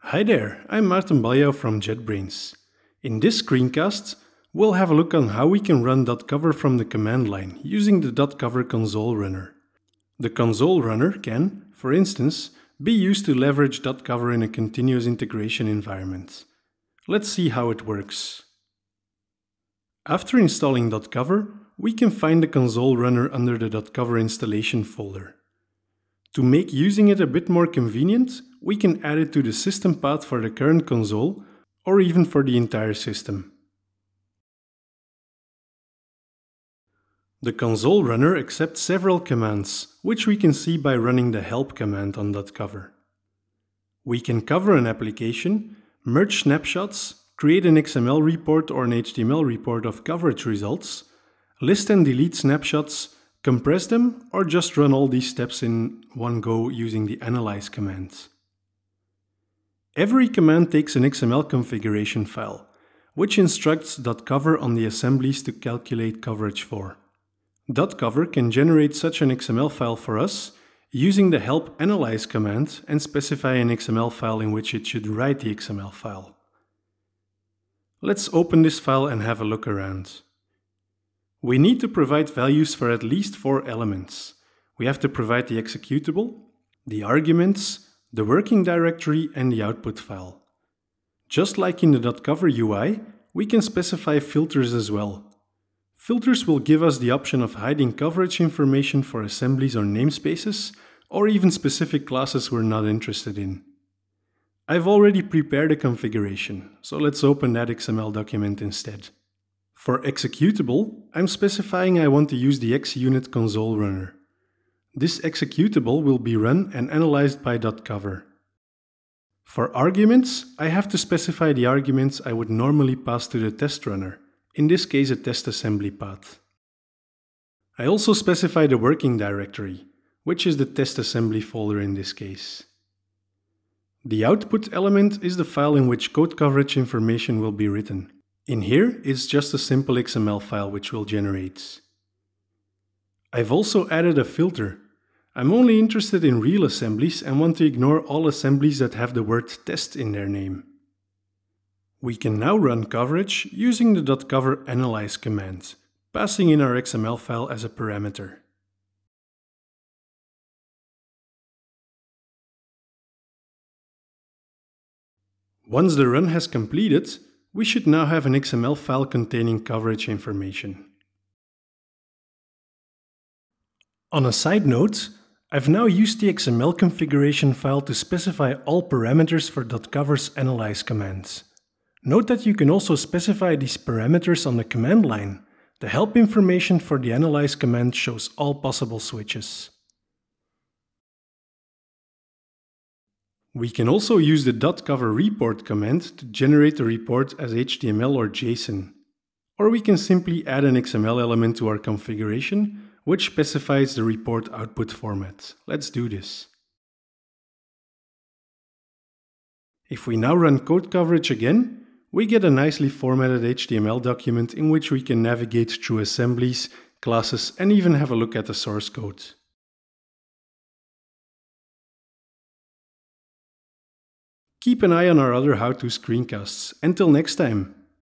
Hi there, I'm Maarten Baljouw from JetBrains. In this screencast, we'll have a look on how we can run dotCover from the command line using the dotCover console runner. The console runner can, for instance, be used to leverage dotCover in a continuous integration environment. Let's see how it works. After installing dotCover, we can find the console runner under the dotCover installation folder. To make using it a bit more convenient, we can add it to the system path for the current console or even for the entire system. The console runner accepts several commands, which we can see by running the help command on dotCover. We can cover an application, merge snapshots, create an XML report or an HTML report of coverage results, list and delete snapshots, compress them, or just run all these steps in one go using the analyze command. Every command takes an XML configuration file, which instructs dotCover on the assemblies to calculate coverage for. dotCover can generate such an XML file for us using the help analyze command and specify an XML file in which it should write the XML file. Let's open this file and have a look around. We need to provide values for at least 4 elements. We have to provide the executable, the arguments, the working directory and the output file. Just like in the dotCover UI, we can specify filters as well. Filters will give us the option of hiding coverage information for assemblies or namespaces, or even specific classes we're not interested in. I've already prepared a configuration, so let's open that XML document instead. For executable, I'm specifying I want to use the XUnit console runner. This executable will be run and analyzed by dotCover. For arguments, I have to specify the arguments I would normally pass to the test runner, in this case a test assembly path. I also specify the working directory, which is the test assembly folder in this case. The output element is the file in which code coverage information will be written. In here, it's just a simple XML file which will generate. I've also added a filter. I'm only interested in real assemblies and want to ignore all assemblies that have the word test in their name. We can now run coverage using the dotCover analyze command, passing in our XML file as a parameter. Once the run has completed, we should now have an XML file containing coverage information. On a side note, I've now used the XML configuration file to specify all parameters for dotCover's analyze commands. Note that you can also specify these parameters on the command line. The help information for the analyze command shows all possible switches. We can also use the dotCover report command to generate a report as HTML or JSON. Or we can simply add an XML element to our configuration, which specifies the report output format. Let's do this. If we now run code coverage again, we get a nicely formatted HTML document in which we can navigate through assemblies, classes, and even have a look at the source code. Keep an eye on our other how-to screencasts. Until next time!